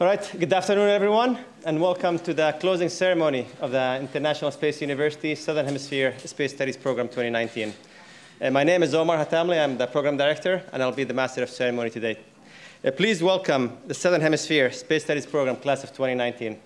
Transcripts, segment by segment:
All right, good afternoon, everyone, and welcome to the closing ceremony of the International Space University Southern Hemisphere Space Studies Program 2019. My name is Omar Hatamli. I'm the program director, and I'll be the master of ceremony today. Please welcome the Southern Hemisphere Space Studies Program class of 2019.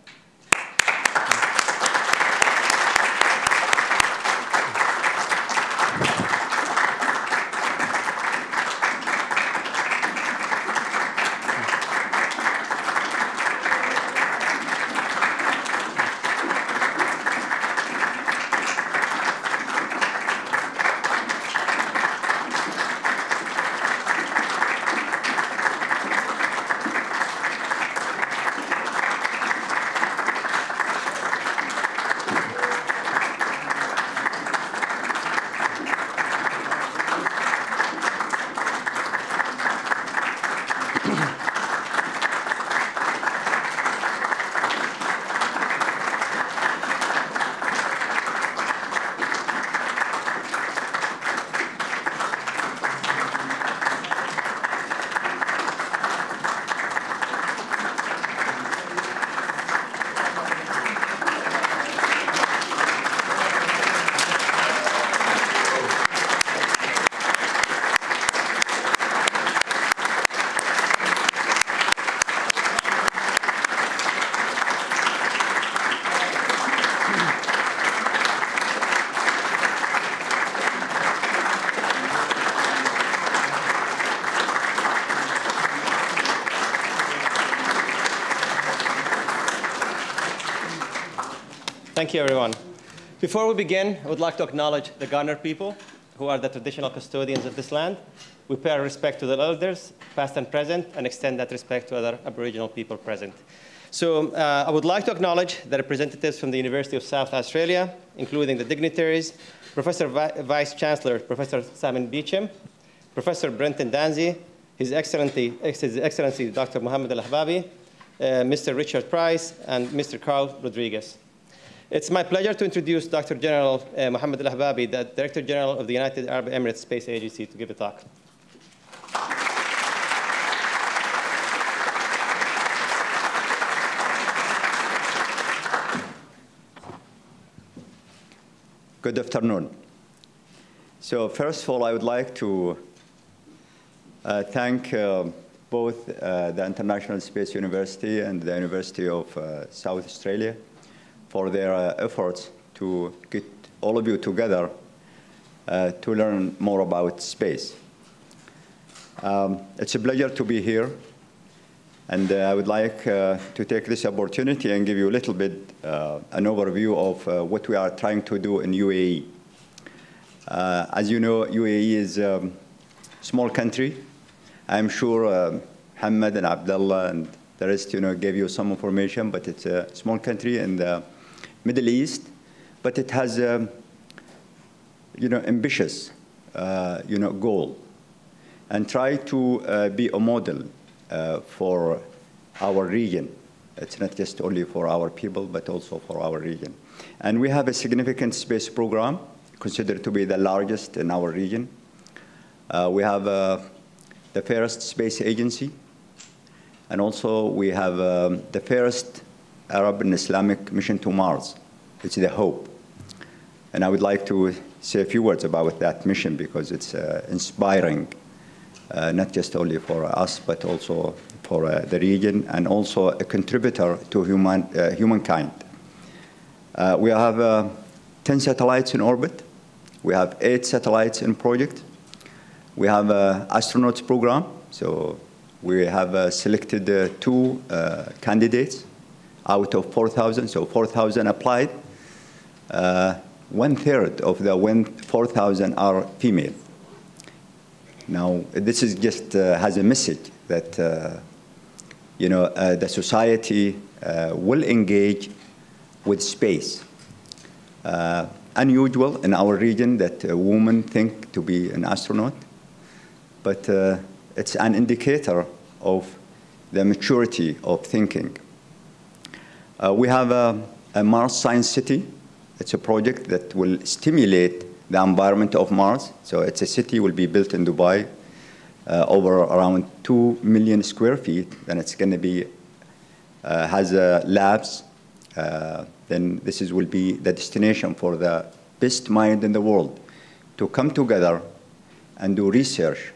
Thank you, everyone. Before we begin, I would like to acknowledge the Garner people, who are the traditional custodians of this land. We pay our respect to the elders, past and present, and extend that respect to other Aboriginal people present. So I would like to acknowledge the representatives from the University of South Australia, including the dignitaries, Professor Vice Chancellor, Professor Simon Beecham, Professor Brenton Danzy, His Excellency Dr. Mohammed Al-Ahbabi, Mr. Richard Price, and Mr. Carl Rodriguez. It's my pleasure to introduce Dr. General Mohammed Al-Ahbabi, the Director General of the United Arab Emirates Space Agency, to give a talk. Good afternoon. So first of all, I would like to thank both the International Space University and the University of South Australia for their efforts to get all of you together to learn more about space. It's a pleasure to be here, and I would like to take this opportunity and give you a little bit an overview of what we are trying to do in UAE. As you know, UAE is a small country. I'm sure Hamad and Abdullah and the rest gave you some information, but it's a small country in the Middle East, but it has ambitious goal, and try to be a model for our region. It's not just only for our people, but also for our region. And we have a significant space program, considered to be the largest in our region. We have the first space agency, and also we have the first Arab and Islamic mission to Mars. It's the HOPE. And I would like to say a few words about that mission because it's inspiring, not just only for us, but also for the region, and also a contributor to humankind. We have 10 satellites in orbit. We have 8 satellites in project. We have an astronauts program. So we have selected 2 candidates out of 4,000, so 4,000 applied. 1/3 of the 4,000 are female. Now, this is just has a message that the society will engage with space. Unusual in our region that a woman think to be an astronaut, but it's an indicator of the maturity of thinking. We have a Mars Science City. It's a project that will stimulate the environment of Mars. So it's a city will be built in Dubai, over around 2 million square feet, and it's going to be has labs, then this will be the destination for the best mind in the world to come together and do research,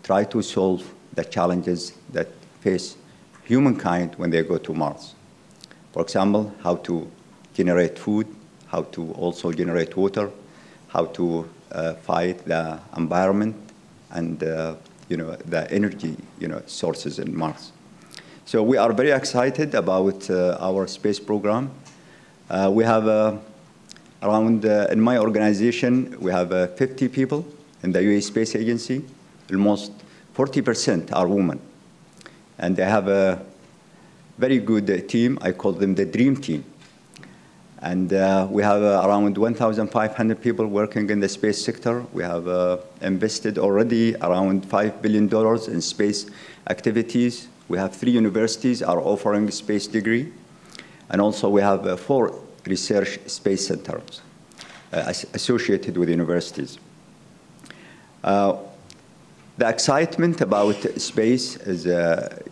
try to solve the challenges that face humankind when they go to Mars. For example, how to generate food, how to also generate water, how to fight the environment and the energy sources in Mars. So we are very excited about our space program. We have around, in my organization, we have 50 people in the UAE Space Agency. Almost 40% are women. And they have a very good team. I call them the dream team. And we have around 1,500 people working in the space sector. We have invested already around $5 billion in space activities. We have 3 universities are offering a space degree. And also we have 4 research space centers associated with universities. The excitement about space is,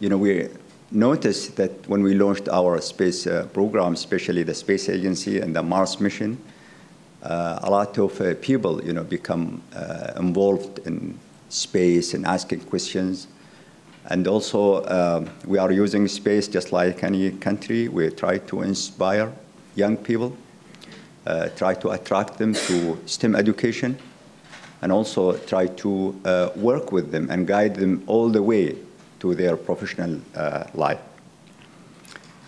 we noticed that when we launched our space program, especially the space agency and the Mars mission, a lot of people, become involved in space and asking questions. And also, we are using space just like any country. We try to inspire young people, try to attract them to STEM education, and also try to work with them and guide them all the way to their professional life.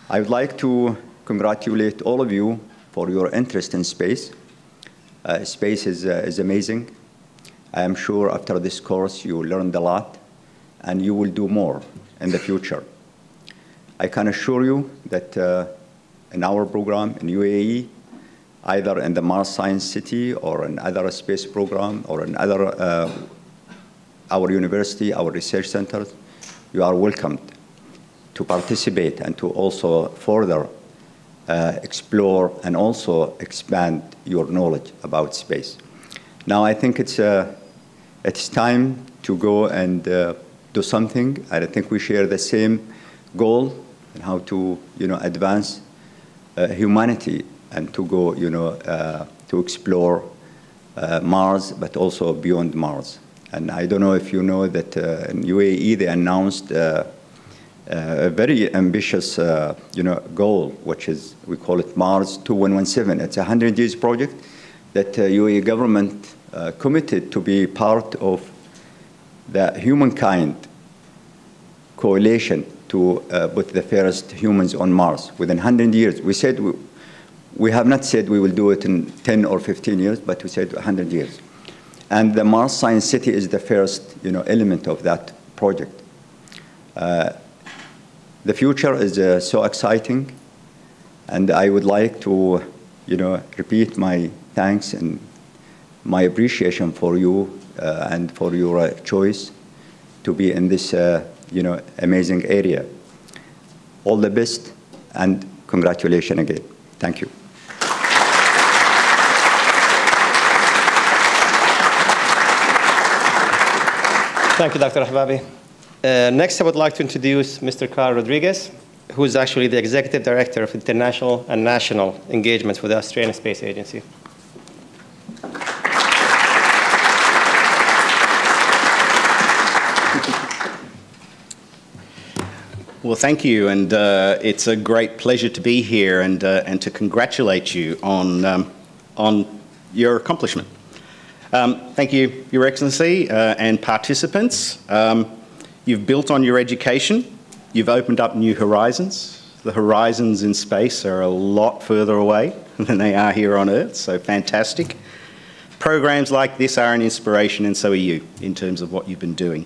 I would like to congratulate all of you for your interest in space. Space is amazing. I am sure after this course you learned a lot and you will do more in the future. I can assure you that in our program in UAE, either in the Mars Science City or in other space program or in other, our university, our research centers, you are welcomed to participate and to also further explore and also expand your knowledge about space. Now I think it's time to go and do something. I think we share the same goal and how to advance humanity and to go to explore Mars, but also beyond Mars. And I don't know if you know that in UAE they announced a very ambitious goal, which is, we call it Mars 2117. It's a 100 years project that UAE government committed to be part of the humankind coalition to put the first humans on Mars within 100 years. We said, we have not said we will do it in 10 or 15 years, but we said 100 years. And the Mars Science City is the first element of that project. The future is so exciting, and I would like to repeat my thanks and my appreciation for you and for your choice to be in this amazing area. All the best and congratulations again. Thank you. Thank you, Dr. Ahbabi. Next, I would like to introduce Mr. Carl Rodriguez, who is actually the Executive Director of International and National Engagement for the Australian Space Agency. Well, thank you, and it's a great pleasure to be here and to congratulate you on your accomplishment. Thank you, Your Excellency, and participants. You've built on your education. You've opened up new horizons. The horizons in space are a lot further away than they are here on Earth, so fantastic. Programs like this are an inspiration, and so are you, in terms of what you've been doing.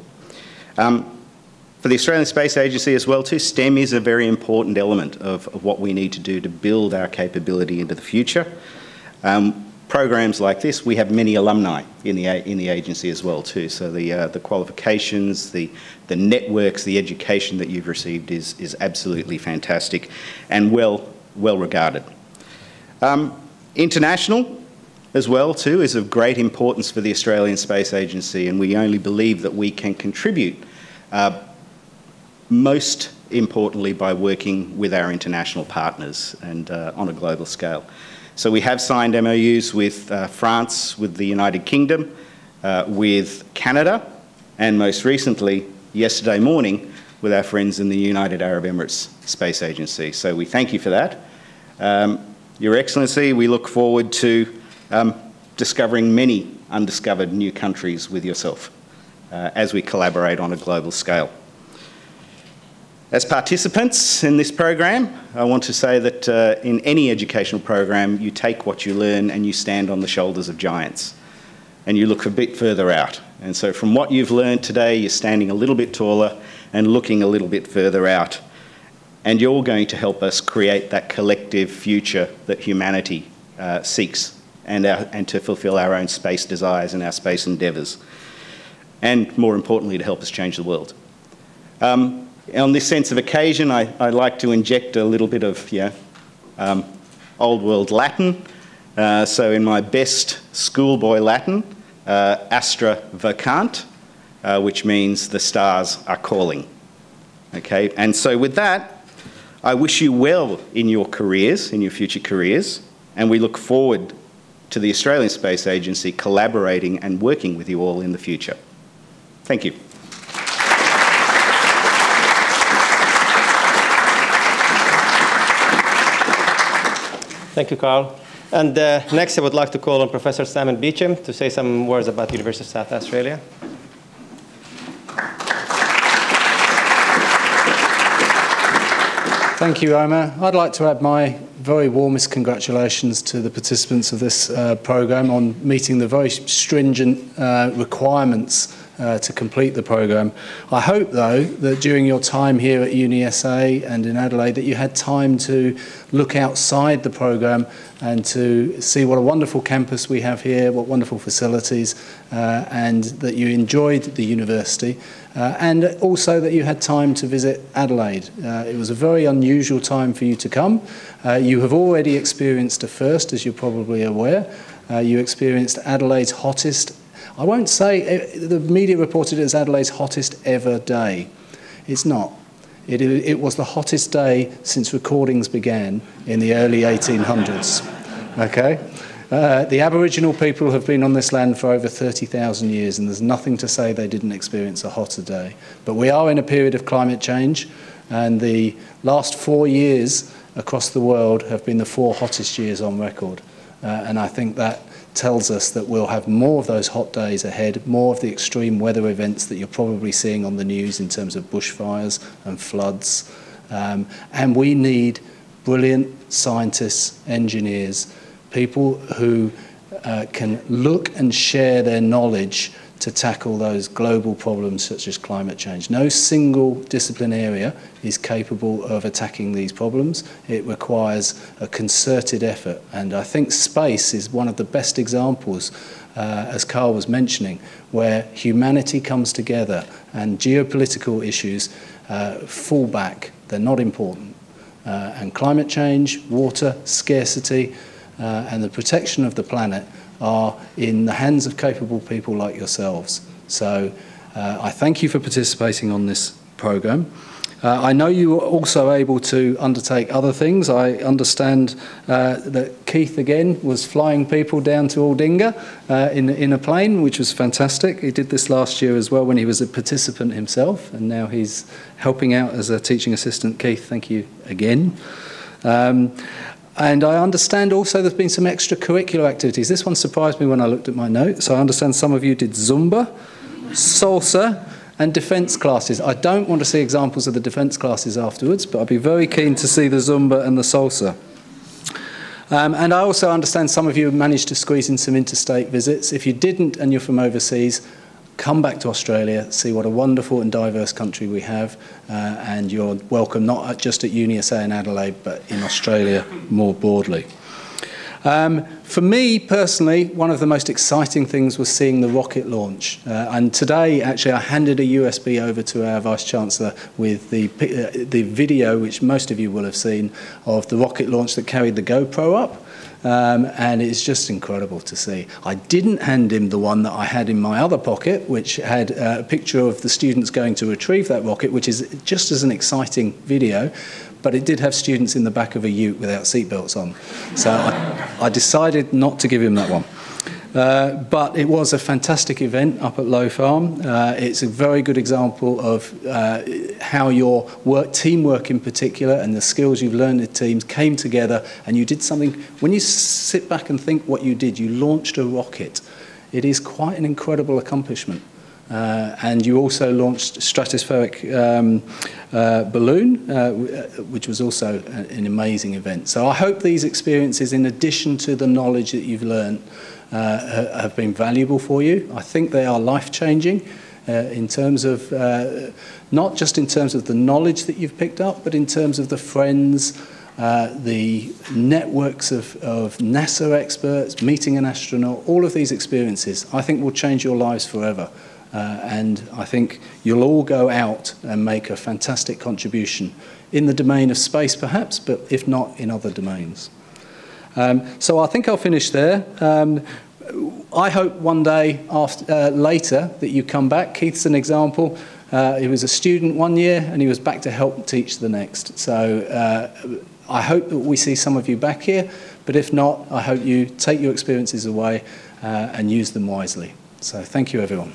For the Australian Space Agency as well too, STEM is a very important element of what we need to do to build our capability into the future. Programs like this, we have many alumni in the agency as well too. So the qualifications, the networks, the education that you've received is absolutely fantastic and well regarded. International as well too is of great importance for the Australian Space Agency, and we only believe that we can contribute most importantly by working with our international partners and on a global scale. So we have signed MOUs with France, with the United Kingdom, with Canada, and most recently, yesterday morning, with our friends in the United Arab Emirates Space Agency. So we thank you for that. Your Excellency, we look forward to discovering many undiscovered new countries with yourself as we collaborate on a global scale. As participants in this program, I want to say that in any educational program, you take what you learn and you stand on the shoulders of giants, and you look a bit further out. And so from what you've learned today, you're standing a little bit taller and looking a little bit further out. And you're going to help us create that collective future that humanity seeks and to fulfill our own space desires and our space endeavours. And more importantly, to help us change the world. On this sense of occasion, I like to inject a little bit of old world Latin. So in my best schoolboy Latin, astra vacant, which means the stars are calling. Okay, and so with that, I wish you well in your careers, in your future careers, and we look forward to the Australian Space Agency collaborating and working with you all in the future. Thank you. Thank you, Carl. And next, I would like to call on Professor Simon Beecham to say some words about the University of South Australia. Thank you, Omar. I'd like to add my very warmest congratulations to the participants of this programme on meeting the very stringent requirements to complete the programme. I hope, though, that during your time here at UniSA and in Adelaide that you had time to look outside the programme and to see what a wonderful campus we have here, what wonderful facilities, and that you enjoyed the university, and also that you had time to visit Adelaide. It was a very unusual time for you to come. You have already experienced a first, as you're probably aware. You experienced Adelaide's hottest, I won't say, the media reported it as Adelaide's hottest ever day. It's not. It was the hottest day since recordings began in the early 1800s. Okay? The Aboriginal people have been on this land for over 30,000 years, and there's nothing to say they didn't experience a hotter day. But we are in a period of climate change, and the last 4 years across the world have been the 4 hottest years on record. And I think that tells us that we'll have more of those hot days ahead, more of the extreme weather events that you're probably seeing on the news in terms of bushfires and floods. And we need brilliant scientists, engineers, people who can look and share their knowledge to tackle those global problems such as climate change. No single discipline area is capable of attacking these problems. It requires a concerted effort, and I think space is one of the best examples, as Carl was mentioning, where humanity comes together and geopolitical issues fall back. They're not important. And climate change, water, scarcity, and the protection of the planet are in the hands of capable people like yourselves. So I thank you for participating on this programme. I know you were also able to undertake other things. I understand that Keith, again, was flying people down to Aldinga in a plane, which was fantastic. He did this last year as well when he was a participant himself, and now he's helping out as a teaching assistant. Keith, thank you again. And I understand also there's been some extracurricular activities. This one surprised me when I looked at my notes. I understand some of you did Zumba, salsa, and defence classes. I don't want to see examples of the defence classes afterwards, but I'd be very keen to see the Zumba and the salsa. And I also understand some of you managed to squeeze in some interstate visits. If you didn't and you're from overseas, come back to Australia, see what a wonderful and diverse country we have, and you're welcome not just at UniSA in Adelaide, but in Australia more broadly. For me, personally, one of the most exciting things was seeing the rocket launch. And today, actually, I handed a USB over to our Vice-Chancellor with the video, which most of you will have seen, of the rocket launch that carried the GoPro up. And it's just incredible to see. I didn't hand him the one that I had in my other pocket, which had a picture of the students going to retrieve that rocket, which is just as an exciting video, but it did have students in the back of a ute without seatbelts on. So I decided not to give him that one. But it was a fantastic event up at Low Farm. It's a very good example of how your teamwork in particular, and the skills you've learned in teams came together, and you did something. When you sit back and think what you did, you launched a rocket. It is quite an incredible accomplishment. And you also launched a stratospheric balloon, which was also an amazing event. So I hope these experiences, in addition to the knowledge that you've learned, have been valuable for you. I think they are life-changing in terms of, not just in terms of the knowledge that you've picked up, but in terms of the friends, the networks of NASA experts, meeting an astronaut, all of these experiences, I think will change your lives forever. And I think you'll all go out and make a fantastic contribution in the domain of space, perhaps, but if not, in other domains. So I think I'll finish there. I hope one day later that you come back. Keith's an example. He was a student one year and he was back to help teach the next. So I hope that we see some of you back here, but if not, I hope you take your experiences away and use them wisely. So thank you, everyone.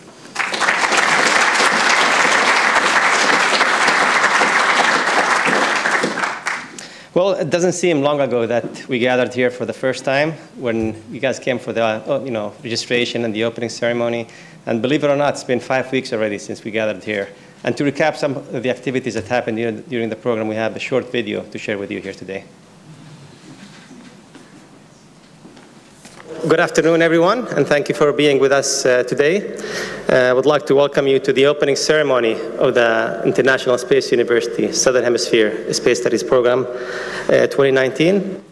Well, it doesn't seem long ago that we gathered here for the first time when you guys came for the registration and the opening ceremony. And believe it or not, it's been 5 weeks already since we gathered here. And to recap some of the activities that happened during the program, we have a short video to share with you here today. Good afternoon, everyone, and thank you for being with us today. I would like to welcome you to the opening ceremony of the International Space University Southern Hemisphere Space Studies Program 2019.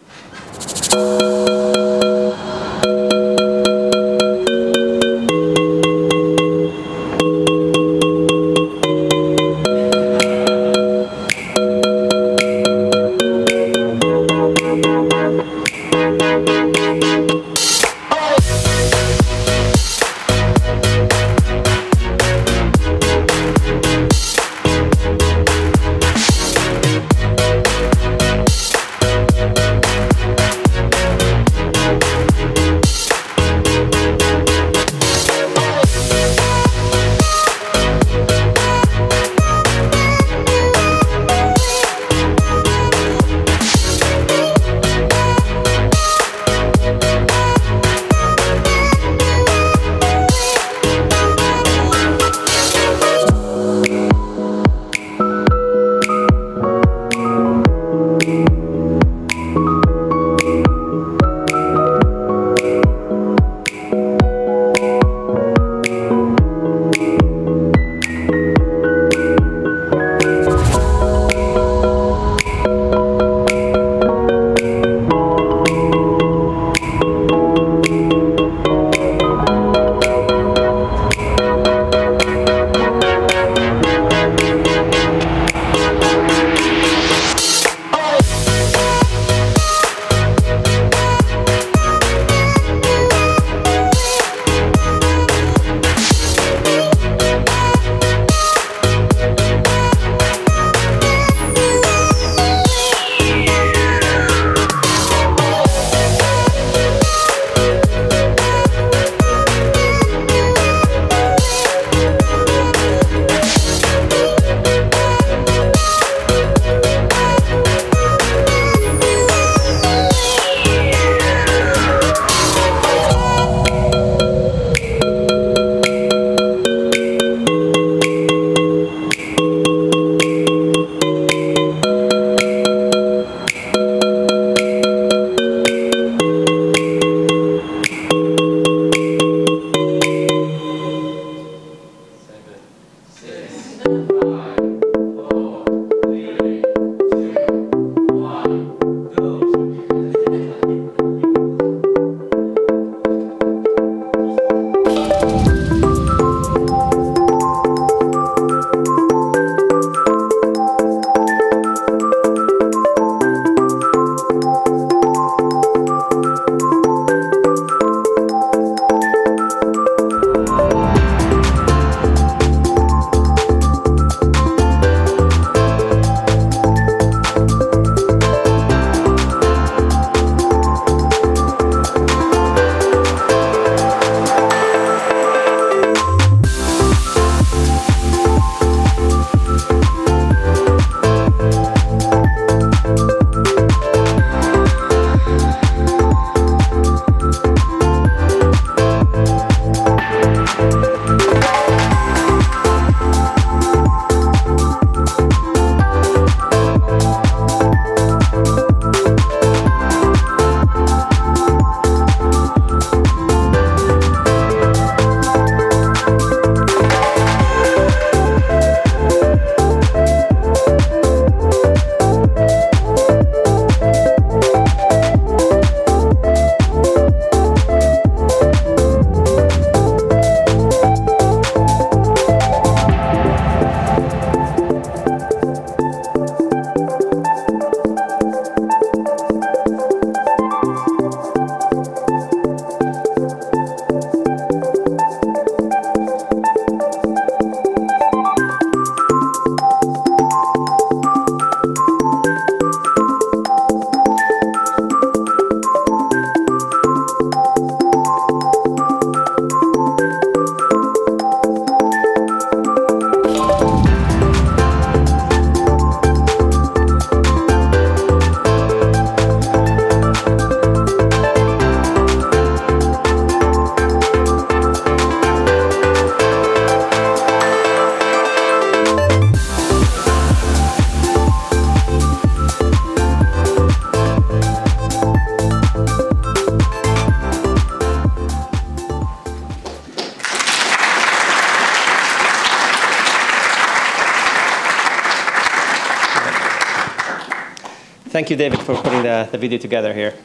Thank you, David, for putting the video together here.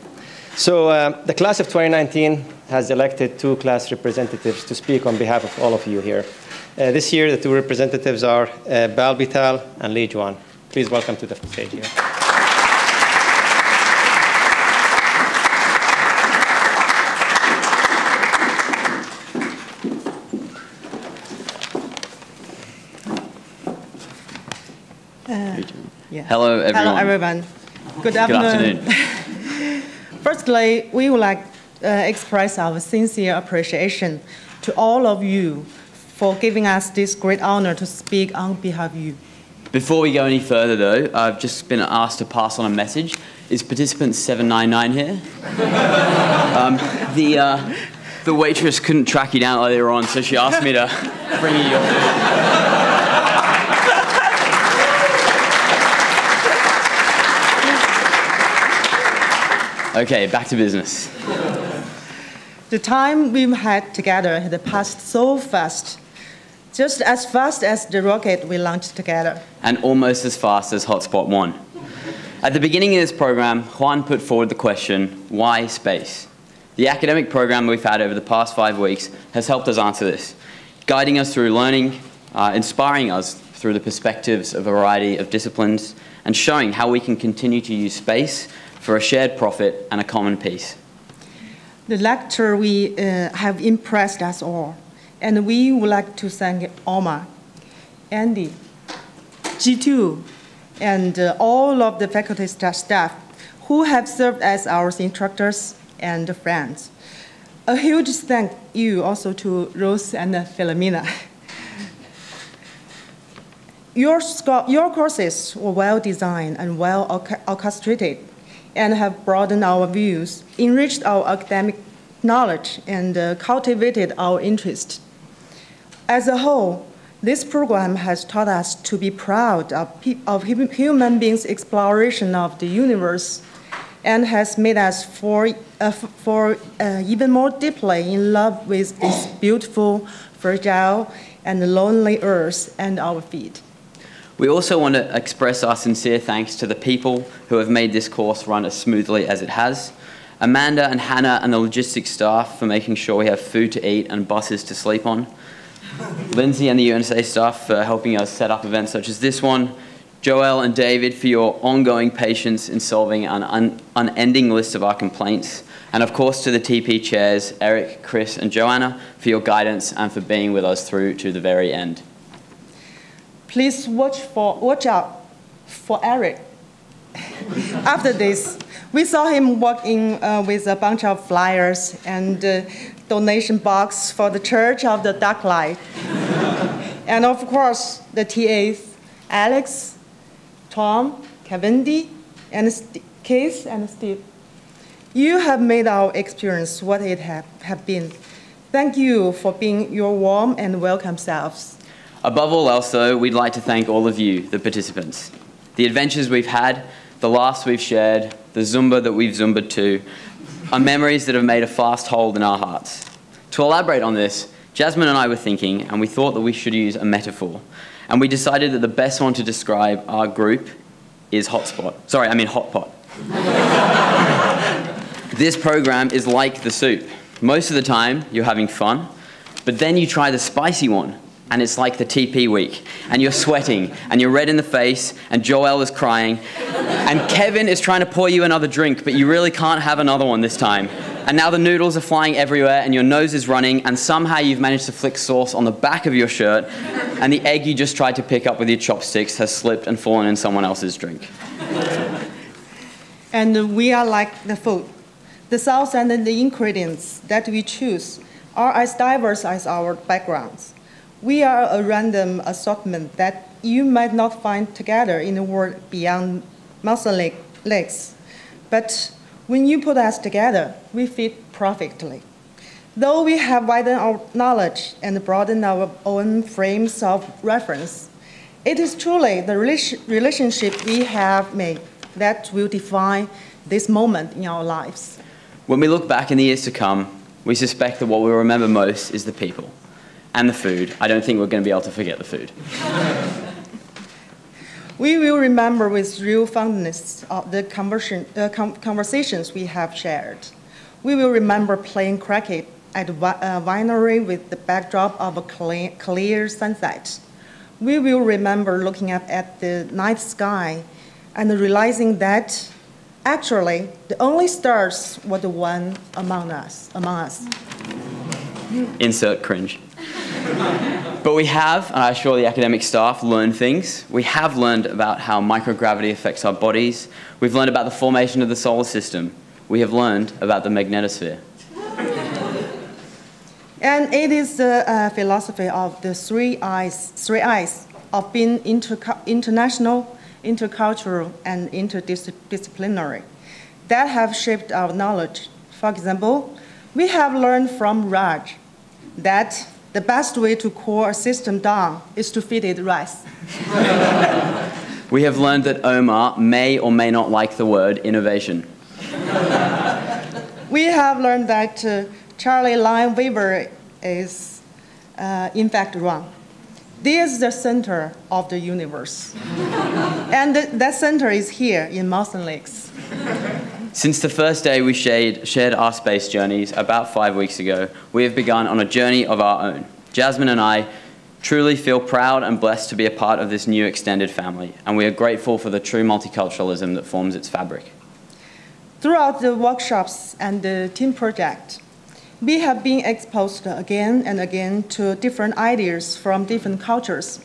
So the class of 2019 has elected 2 class representatives to speak on behalf of all of you here. This year, the 2 representatives are Bal Bital and Lee Juan. Please welcome to the stage here. Yeah. Hello, everyone. Hello, everyone. Good afternoon. Firstly, we would like to express our sincere appreciation to all of you for giving us this great honor to speak on behalf of you. Before we go any further, though, I've just been asked to pass on a message. Is participant 799 here? The waitress couldn't track you down earlier on, so she asked me to bring you your food. Okay, back to business. The time we've had together has passed so fast, just as fast as the rocket we launched together. And almost as fast as Hotspot 1. At the beginning of this program, Juan put forward the question, why space? The academic program we've had over the past 5 weeks has helped us answer this, guiding us through learning, inspiring us through the perspectives of a variety of disciplines, and showing how we can continue to use space for a shared profit and a common peace. The lecture we have impressed us all, and we would like to thank Omar, Andy, G2, and all of the faculty staff who have served as our instructors and friends. A huge thank you also to Rose and Philomena. Your courses were well designed and well orchestrated, and have broadened our views, enriched our academic knowledge, and cultivated our interest. As a whole, this program has taught us to be proud of human beings' exploration of the universe, and has made us even more deeply in love with this beautiful, fragile, and lonely earth and our feet. We also want to express our sincere thanks to the people who have made this course run as smoothly as it has. Amanda and Hannah and the logistics staff for making sure we have food to eat and buses to sleep on. Lindsay and the UNSA staff for helping us set up events such as this one. Joel and David for your ongoing patience in solving an unending list of our complaints. And of course to the TP chairs, Eric, Chris and Joanna for your guidance and for being with us through to the very end. Please watch out for Eric. After this, we saw him walking with a bunch of flyers and donation box for the Church of the Dark Light. And of course, the TAs, Alex, Tom, Cavendi, and Keith and Steve. You have made our experience what it have been. Thank you for being your warm and welcome selves. Above all else, though, we'd like to thank all of you, the participants. The adventures we've had, the laughs we've shared, the Zumba that we've Zumbaed to, are memories that have made a fast hold in our hearts. To elaborate on this, Jasmine and I were thinking, and we thought that we should use a metaphor. And we decided that the best one to describe our group is Hotspot. Sorry, I mean Hotpot. This program is like the soup. Most of the time, you're having fun, but then you try the spicy one, and it's like the TP week, and you're sweating, and you're red in the face, and Joel is crying, and Kevin is trying to pour you another drink, but you really can't have another one this time. And now the noodles are flying everywhere, and your nose is running, and somehow you've managed to flick sauce on the back of your shirt, and the egg you just tried to pick up with your chopsticks has slipped and fallen in someone else's drink. And we are like the food. The sauce and the ingredients that we choose are as diverse as our backgrounds. We are a random assortment that you might not find together in the world beyond mountain lakes. But when you put us together, we fit perfectly. Though we have widened our knowledge and broadened our own frames of reference, it is truly the relationship we have made that will define this moment in our lives. When we look back in the years to come, we suspect that what we'll remember most is the people. And the food. I don't think we're going to be able to forget the food. We will remember with real fondness of the conversations we have shared. We will remember playing cricket at a winery with the backdrop of a clear sunset. We will remember looking up at the night sky and realizing that actually the only stars were the one among us. Insert cringe. But we have, and I assure the academic staff, learned things. We have learned about how microgravity affects our bodies. We've learned about the formation of the solar system. We have learned about the magnetosphere. And it is the philosophy of the three I's of being international, intercultural, and interdisciplinary that have shaped our knowledge. For example, we have learned from Raj that the best way to cool a system down is to feed it rice. We have learned that Omar may or may not like the word innovation. We have learned that Charlie Lyon Weaver is, in fact, wrong. This is the center of the universe. And that center is here in Mountain Lakes. Since the first day we shared our space journeys about 5 weeks ago, we have begun on a journey of our own. Jasmine and I truly feel proud and blessed to be a part of this new extended family, and we are grateful for the true multiculturalism that forms its fabric. Throughout the workshops and the team project, we have been exposed again and again to different ideas from different cultures.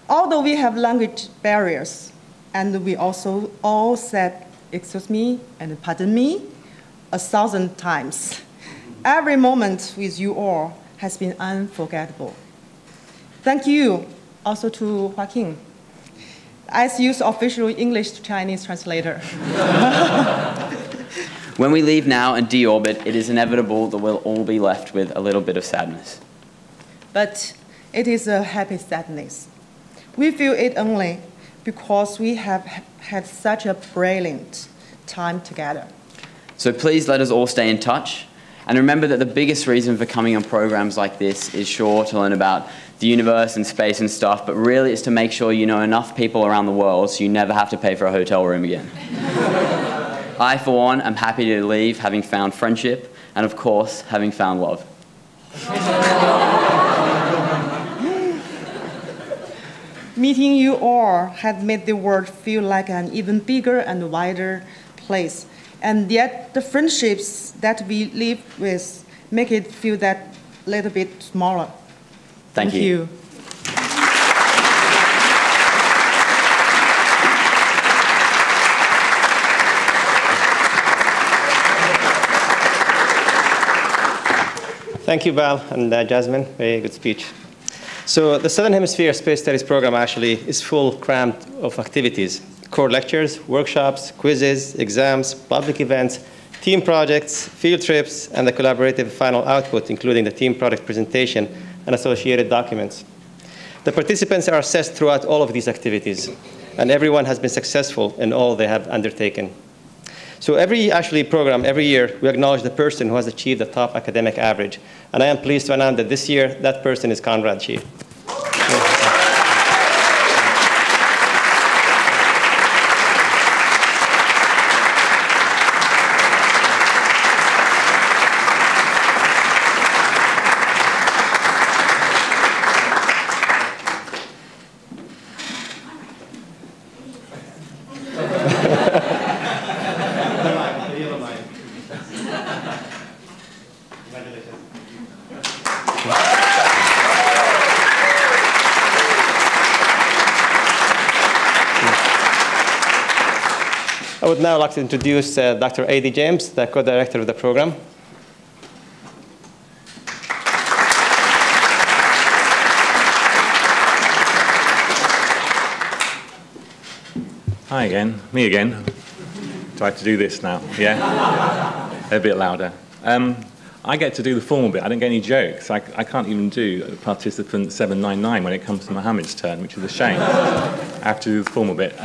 Although we have language barriers, and we also all said, "Excuse me," and "Pardon me," 1,000 times. Every moment with you all has been unforgettable. Thank you also to Joaquin, as use official English to Chinese translator. When we leave now and deorbit, it is inevitable that we'll all be left with a little bit of sadness. But it is a happy sadness. We feel it only because we have had such a brilliant time together. So please let us all stay in touch. And remember that the biggest reason for coming on programs like this is sure to learn about the universe and space and stuff, but really it's to make sure you know enough people around the world so you never have to pay for a hotel room again. I, for one, am happy to leave having found friendship and, of course, having found love. Meeting you all has made the world feel like an even bigger and wider place. And yet the friendships that we live with make it feel that little bit smaller. Thank you. Thank you, Val and Jasmine. Very good speech. So the Southern Hemisphere Space Studies program actually is full crammed of activities. Core lectures, workshops, quizzes, exams, public events, team projects, field trips, and the collaborative final output, including the team project presentation and associated documents. The participants are assessed throughout all of these activities, and everyone has been successful in all they have undertaken. So every program, every year, we acknowledge the person who has achieved the top academic average. And I am pleased to announce that this year, that person is Conrad Shi. I would now like to introduce Dr. A.D. James, the co-director of the program. Hi again, me again. Do I have to do this now? Yeah? A bit louder. I get to do the formal bit. I don't get any jokes. I can't even do participant 799 when it comes to Mohammed's turn, which is a shame. I have to do the formal bit.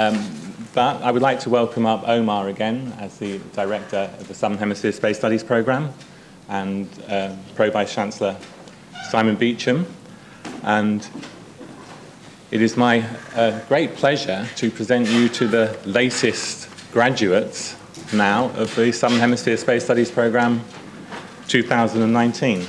But I would like to welcome up Omar again as the director of the Southern Hemisphere Space Studies Programme, and Pro Vice Chancellor Simon Beecham. And It is my great pleasure to present you to the latest graduates now of the Southern Hemisphere Space Studies Programme 2019.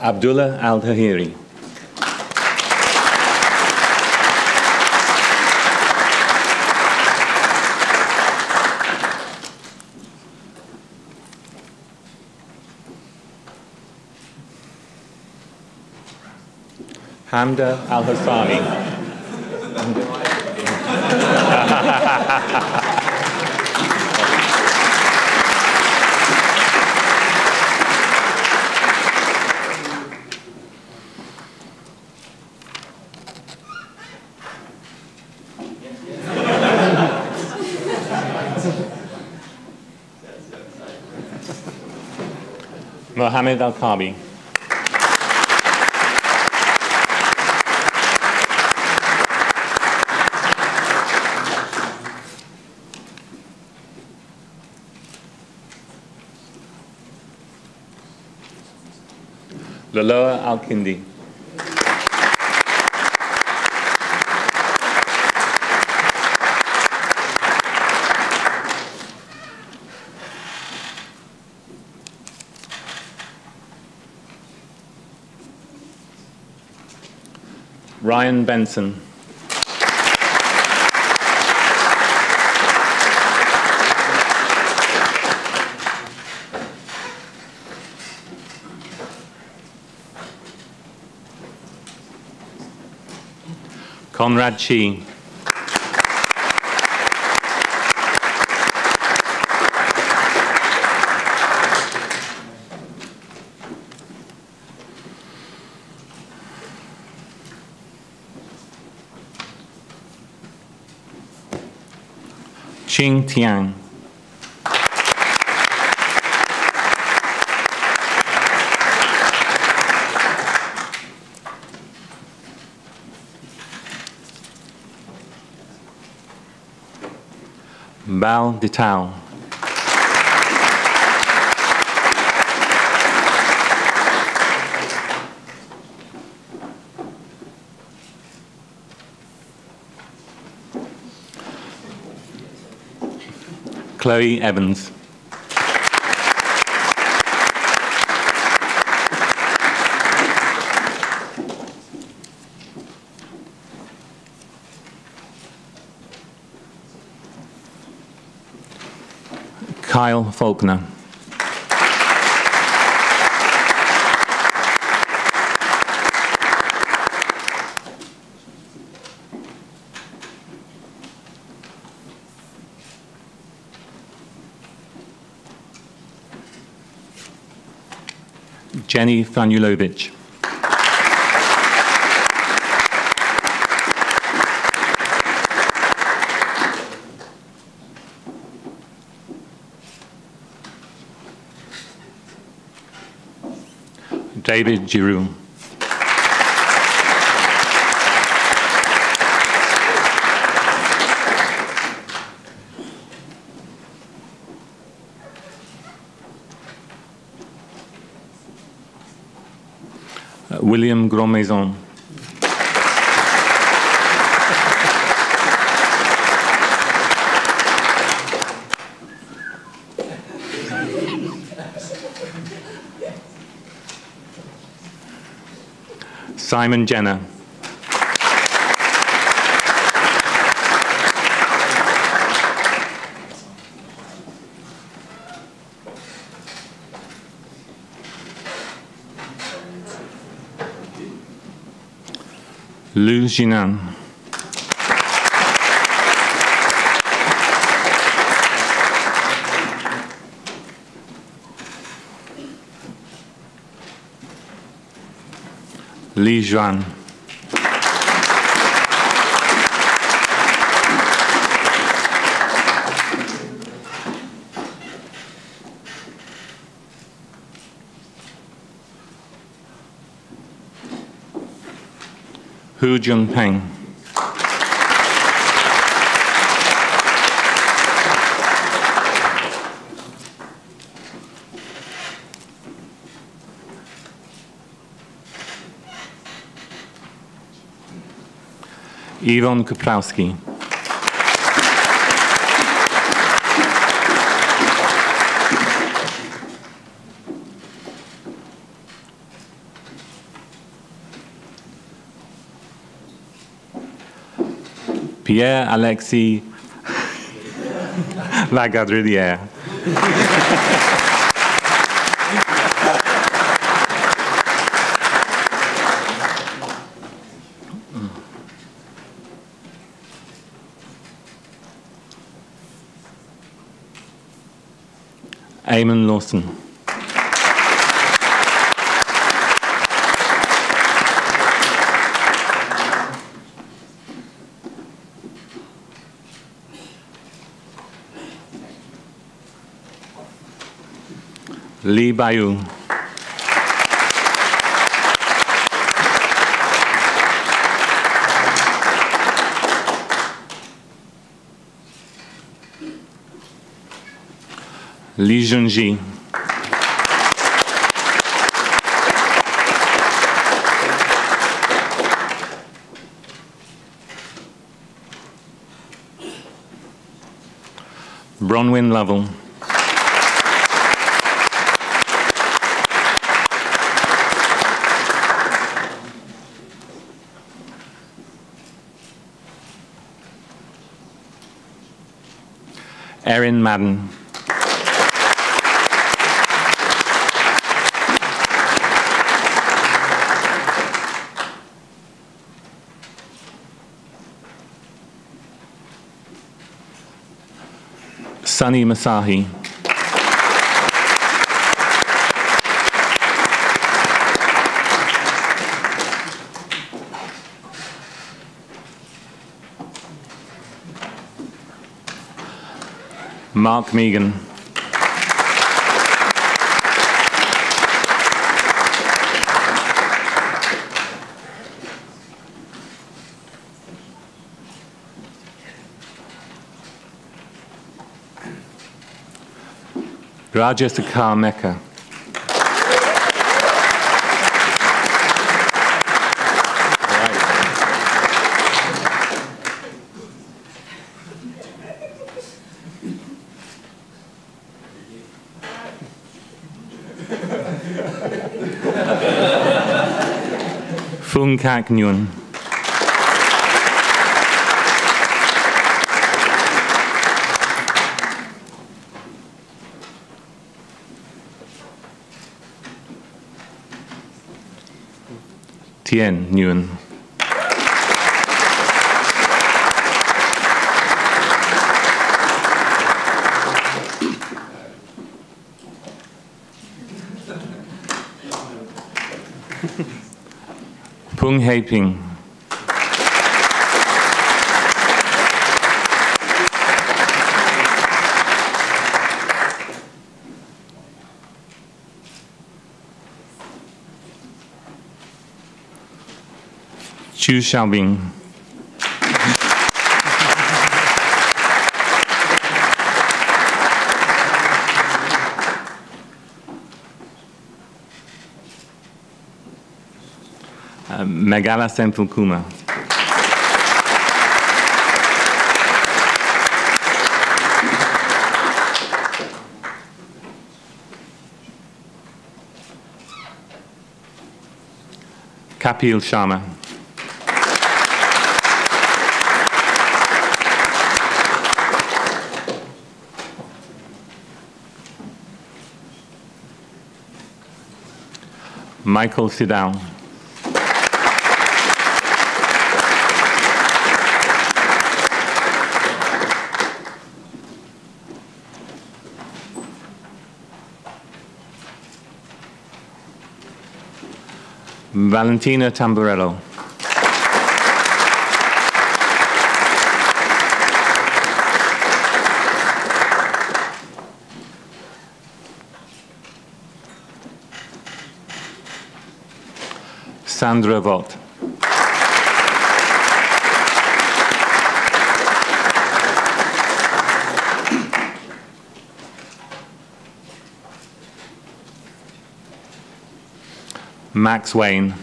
Abdullah Al-Tahiri. Hamda Al-Hassani. Mohammed Al-Kabi. Laloa Al-Kindi. Ryan Benson. Conrad Chi. Ching Tiang. Bao Ditao. Chloe Evans. Kyle Faulkner. Jenny Fanulovic. David Giroux. William Grandmaison. Simon Jenner. Lu Jinan. Li Juan. Hu Junpeng. Iwan Kuprowski. Pierre-Alexis Lagadridière. Eamon Lawson. Lee Bayou. Lee Junji. Bronwyn Lovell. Erin Madden. Sunny Masahi. Mark Megan. Rajasakar Mecca. Phung Kak Nguyen. Tien Nguyen. Pung Hei Ping. Chu Xiaobing. Megala Senfukuma. Kapil Sharma. Michael Sidal. Valentina Tamburello. Sandra Vaught. Max Wayne.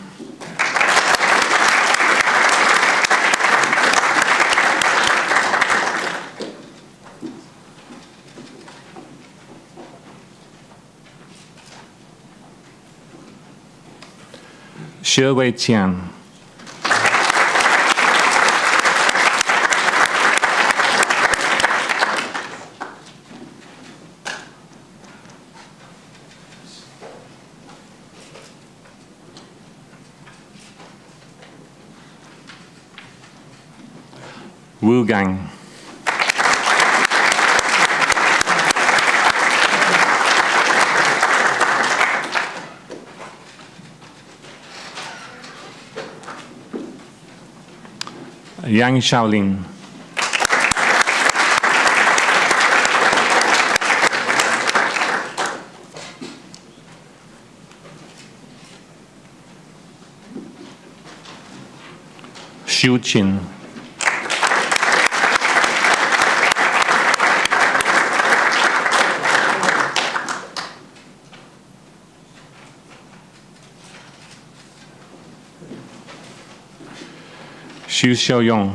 Shi Wei Qian. Wu Gang. Yang Shaolin. Xu Qin. Xu Xiaoyong.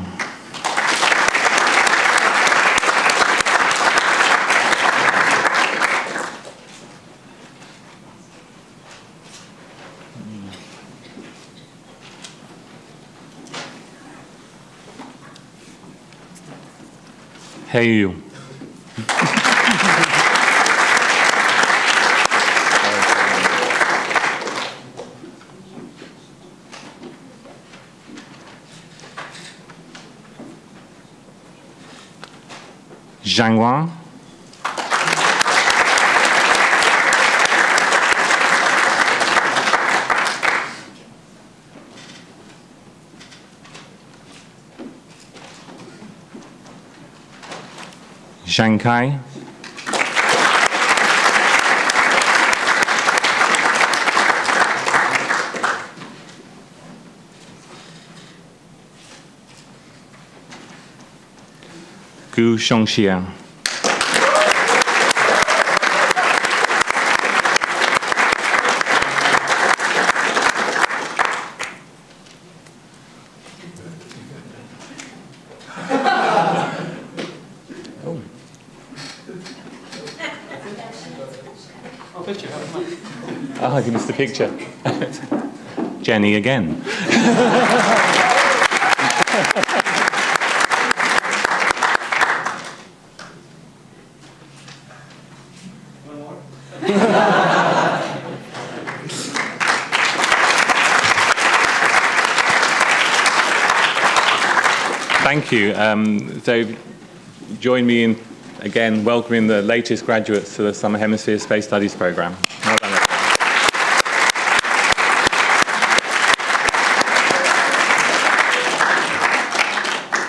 Hey you. Zhang Wang. Shanghai. Gu Shongxia. Oh, you missed the picture. Jenny again. Thank you. So join me in, again, welcoming the latest graduates to the Summer Hemisphere Space Studies Programme. Well done,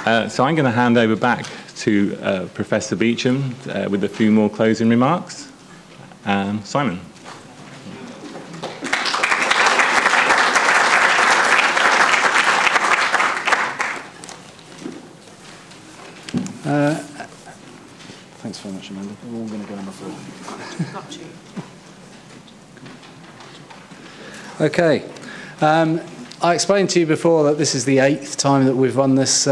everyone. So I'm going to hand over back to Professor Beecham with a few more closing remarks. Simon. Thanks very much, Amanda. We're all going to go on the floor. Got you. Okay. I explained to you before that this is the 8th time that we've run this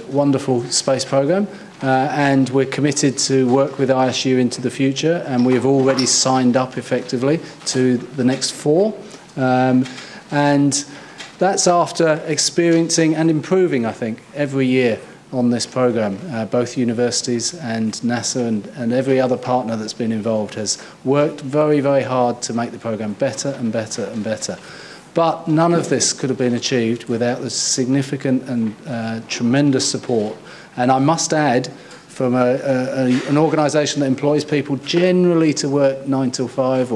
wonderful space programme, and we're committed to work with ISU into the future, and we have already signed up effectively to the next 4. And that's after experiencing and improving, I think, every year on this programme. Both universities and NASA and every other partner that's been involved has worked very, very hard to make the programme better and better and better. But none of this could have been achieved without the significant and tremendous support. And I must add, from an organisation that employs people generally to work 9 till 5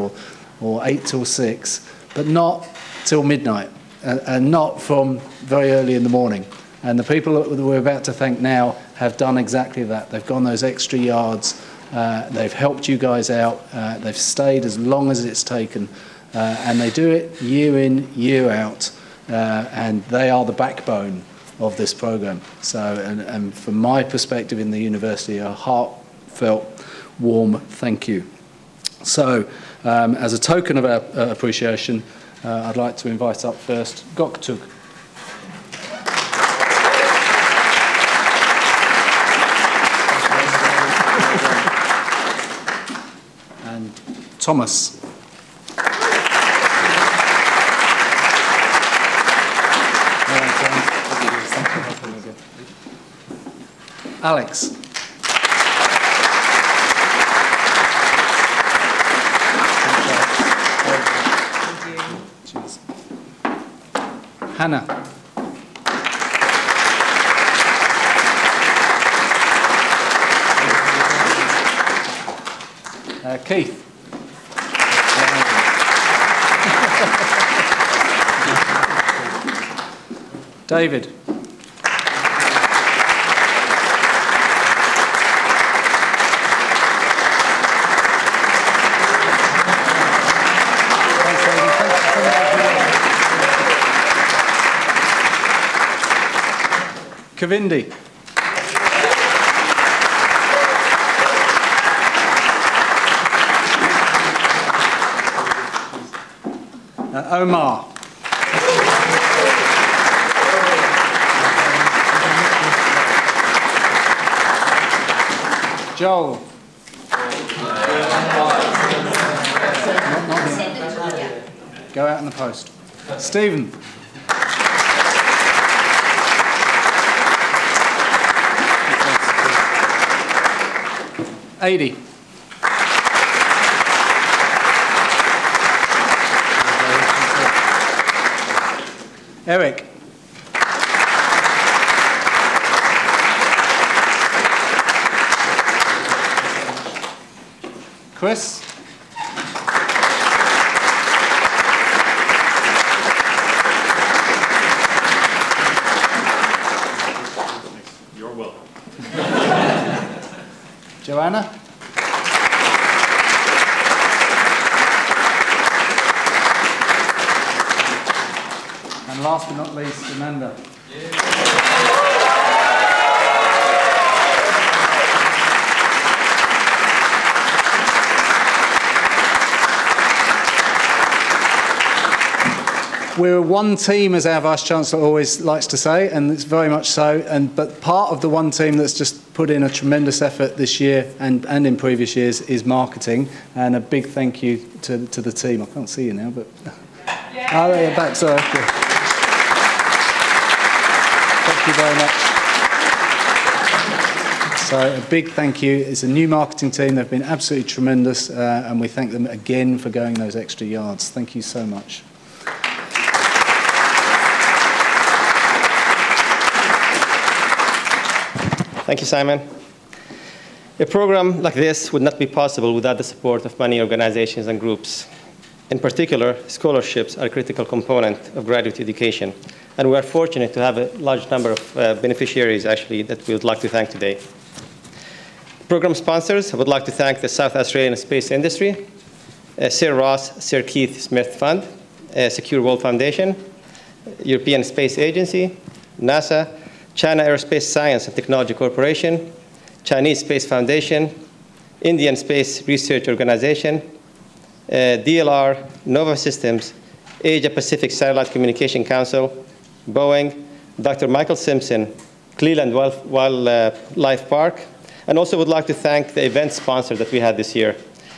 or 8 till 6, but not till midnight, and not from very early in the morning. And the people that we're about to thank now have done exactly that. They've gone those extra yards, they've helped you guys out, they've stayed as long as it's taken, and they do it year in, year out, and they are the backbone of this programme. So, and from my perspective in the university, a heartfelt, warm thank you. So, as a token of our appreciation, I'd like to invite up first Goktug. And Thomas. Alex. Cheers. Hannah. Keith. David. Kavindi. Omar. Joel. Go out in the post. Stephen. Adi. Eric. Chris. You're welcome. Joanna. And last but not least, Amanda. We're one team, as our Vice-Chancellor always likes to say, and it's very much so. But part of the one team that's just put in a tremendous effort this year and in previous years is marketing. And a big thank you to the team. I can't see you now, but... Oh, there you're back, sorry. Yeah. Thank you very much. So a big thank you. It's a new marketing team. They've been absolutely tremendous, and we thank them again for going those extra yards. Thank you so much. Thank you, Simon. A program like this would not be possible without the support of many organizations and groups. In particular, scholarships are a critical component of graduate education, and we are fortunate to have a large number of beneficiaries, actually, that we would like to thank today. Program sponsors, I would like to thank the South Australian Space Industry, Sir Ross, Sir Keith Smith Fund, Secure World Foundation, European Space Agency, NASA, China Aerospace Science and Technology Corporation, Chinese Space Foundation, Indian Space Research Organization, DLR, Nova Systems, Asia Pacific Satellite Communication Council, Boeing, Dr. Michael Simpson, Cleveland Wildlife Park, and also would like to thank the event sponsor that we had this year,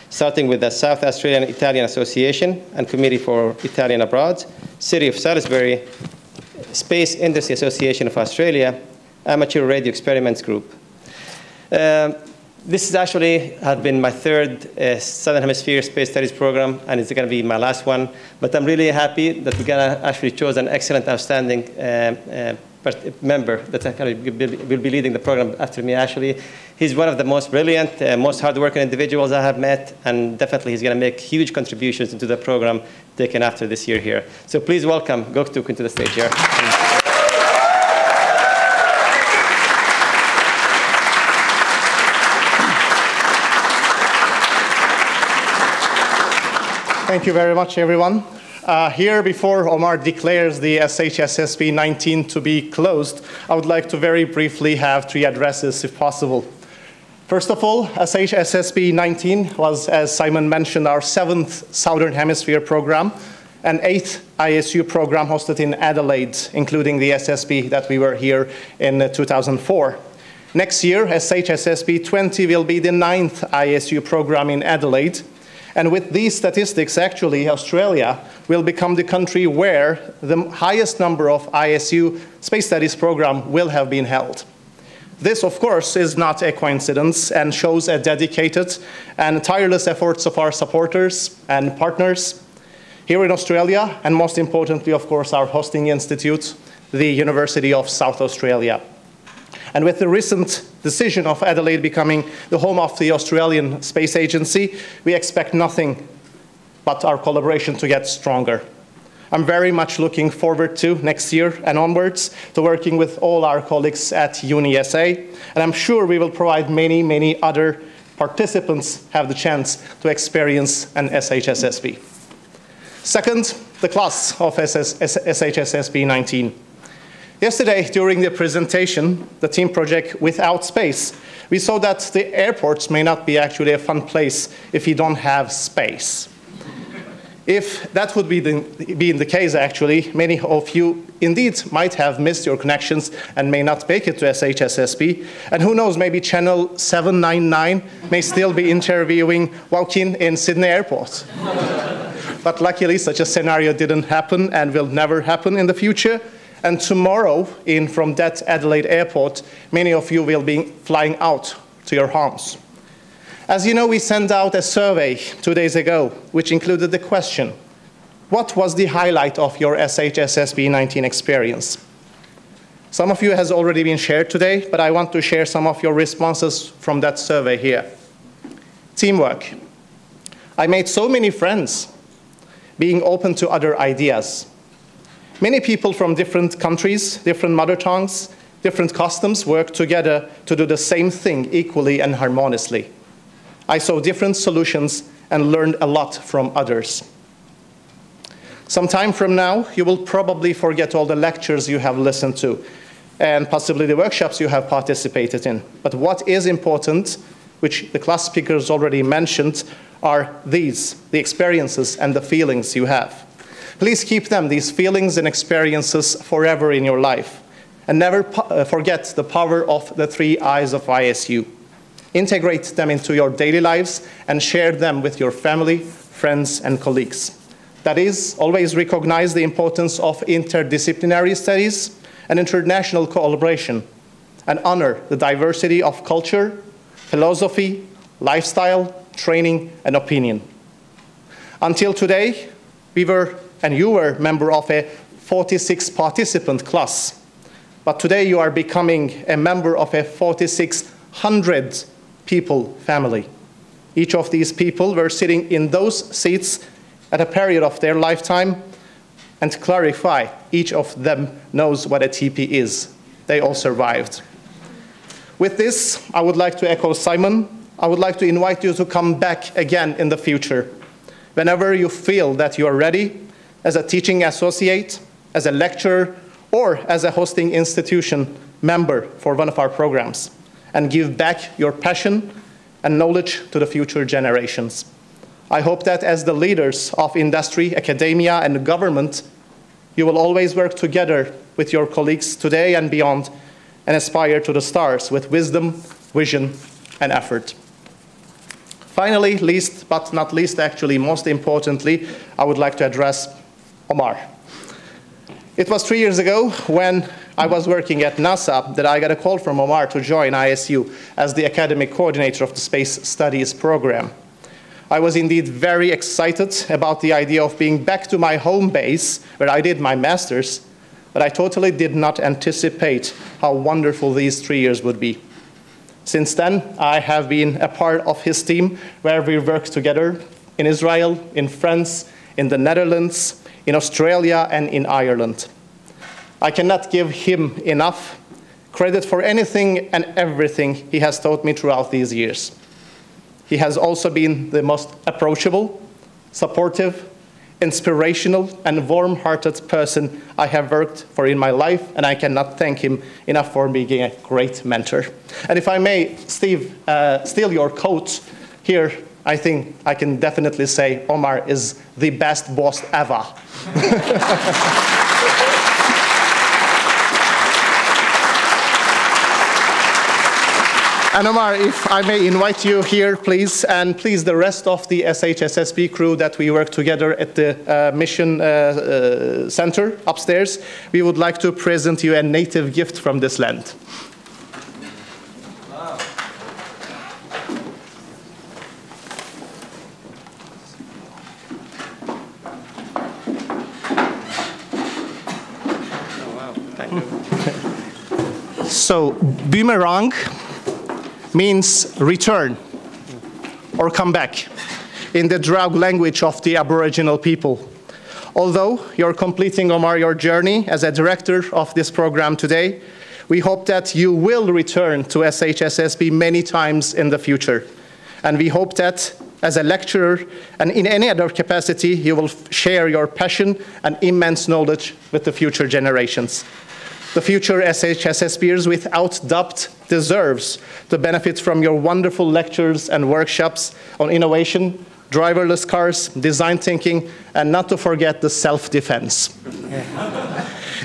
starting with the South Australian Italian Association and Committee for Italian Abroad, City of Salisbury, Space Industry Association of Australia, Amateur Radio Experiments Group. This has actually been my third Southern Hemisphere Space Studies program, and it's going to be my last one. But I'm really happy that we're going to actually choose an excellent, outstanding member that will be leading the program after me, actually. He's one of the most brilliant, most hardworking individuals I have met, and definitely he's going to make huge contributions into the program taken after this year here. So please welcome Göktuğ into the stage here. Thank you very much, everyone. Here, before Omar declares the SHSSP19 to be closed, I would like to very briefly have 3 addresses, if possible. First of all, SHSSP19 was, as Simon mentioned, our 7th Southern Hemisphere program, and 8th ISU program hosted in Adelaide, including the SSP that we were here in 2004. Next year, SHSSP20 will be the 9th ISU program in Adelaide. And with these statistics, actually, Australia will become the country where the highest number of ISU space studies program will have been held. This, of course, is not a coincidence and shows a dedicated and tireless efforts of our supporters and partners here in Australia, and most importantly, of course, our hosting institute, the University of South Australia. And with the recent decision of Adelaide becoming the home of the Australian Space Agency, we expect nothing but our collaboration to get stronger. I'm very much looking forward to next year and onwards to working with all our colleagues at UniSA, and I'm sure we will provide many other participants have the chance to experience an SHSSP. Second, the class of SHSSP19. Yesterday, during the presentation, the team project Without Space, we saw that the airports may not be actually a fun place if you don't have space. If that would be the case, actually, many of you indeed might have missed your connections and may not make it to SHSSP. And who knows, maybe channel 799 may still be interviewing Wokin in Sydney Airport. But luckily, such a scenario didn't happen and will never happen in the future. And tomorrow, from that Adelaide Airport, many of you will be flying out to your homes. As you know, we sent out a survey 2 days ago, which included the question, what was the highlight of your SHSSP19 experience? Some of you has already been shared today, but I want to share some of your responses from that survey here. Teamwork. I made so many friends, being open to other ideas. Many people from different countries, different mother tongues, different customs work together to do the same thing equally and harmoniously. I saw different solutions and learned a lot from others. Some time from now, you will probably forget all the lectures you have listened to and possibly the workshops you have participated in. But what is important, which the class speakers already mentioned, are these, the experiences and the feelings you have. Please keep them, these feelings and experiences, forever in your life. And never forget the power of the 3 I's of ISU. Integrate them into your daily lives and share them with your family, friends, and colleagues. That is, always recognize the importance of interdisciplinary studies and international collaboration, and honor the diversity of culture, philosophy, lifestyle, training, and opinion. Until today, we were, and you were, member of a 46-participant class. But today you are becoming a member of a 4,600 people family. Each of these people were sitting in those seats at a period of their lifetime, and to clarify, each of them knows what a TP is. They all survived. With this, I would like to echo Simon. I would like to invite you to come back again in the future. Whenever you feel that you are ready, as a teaching associate, as a lecturer, or as a hosting institution member for one of our programs, and give back your passion and knowledge to the future generations. I hope that as the leaders of industry, academia, and government, you will always work together with your colleagues today and beyond, and aspire to the stars with wisdom, vision, and effort. Finally, least but not least, actually most importantly, I would like to address Omar. It was 3 years ago when I was working at NASA that I got a call from Omar to join ISU as the academic coordinator of the Space Studies program. I was indeed very excited about the idea of being back to my home base where I did my master's, but I totally did not anticipate how wonderful these 3 years would be. Since then, I have been a part of his team where we worked together in Israel, in France, in the Netherlands, in Australia, and in Ireland. I cannot give him enough credit for anything and everything he has taught me throughout these years. He has also been the most approachable, supportive, inspirational, and warm-hearted person I have worked for in my life, and I cannot thank him enough for being a great mentor. And if I may, Steve, steal your quote here, I think I can definitely say Omar is the best boss ever. And Omar, if I may invite you here, please, and please the rest of the SHSSP crew that we work together at the Mission Center upstairs, we would like to present you a native gift from this land. So boomerang means return or come back in the Draug language of the Aboriginal people. Although you're completing, Omar, your journey as a director of this program today, we hope that you will return to SHSSP many times in the future. And we hope that as a lecturer and in any other capacity, you will share your passion and immense knowledge with the future generations. The future SHSSPers, without doubt, deserves the benefits from your wonderful lectures and workshops on innovation, driverless cars, design thinking, and not to forget the self-defense.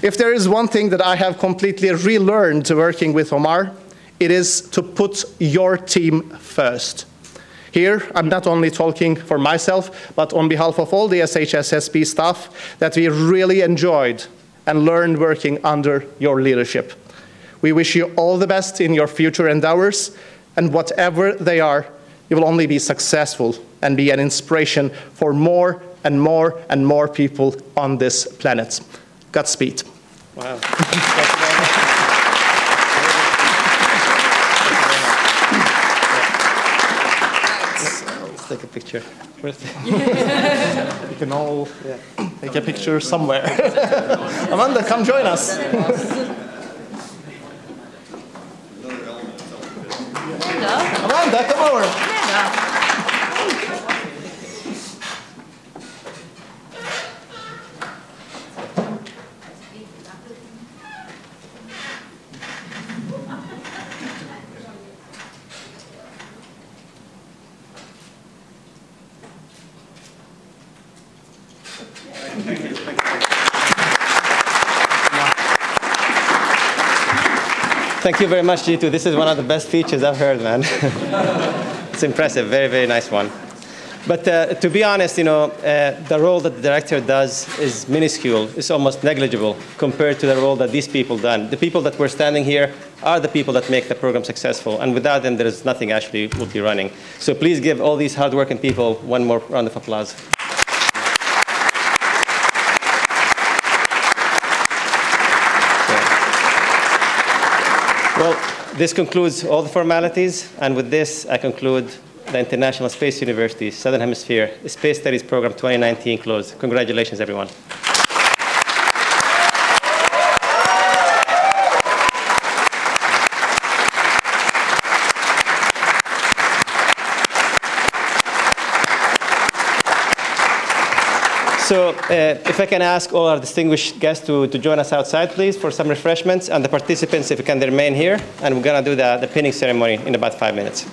If there is one thing that I have completely relearned working with Omar, it is to put your team first. Here, I'm not only talking for myself, but on behalf of all the SHSSP staff, that we really enjoyed and learned working under your leadership. We wish you all the best in your future endeavors, and whatever they are, you will only be successful and be an inspiration for more and more and more people on this planet. Godspeed. Wow. Let's take a picture. You can all take a picture somewhere. Amanda, come join us. Amanda, come over. Thank you very much, Jitu. This is one of the best features I've heard, man. It's impressive. Very, very nice one. But to be honest, you know, the role that the director does is minuscule. It's almost negligible compared to the role that these people done. The people that were standing here are the people that make the program successful. And without them, there is nothing actually would be running. So please give all these hardworking people one more round of applause. Well, this concludes all the formalities, and with this, I conclude the International Space University Southern Hemisphere Space Studies Program 2019 closed. Congratulations, everyone. So if I can ask all our distinguished guests to join us outside, please, for some refreshments, and the participants, if you can, remain here, and we're going to do the pinning ceremony in about 5 minutes.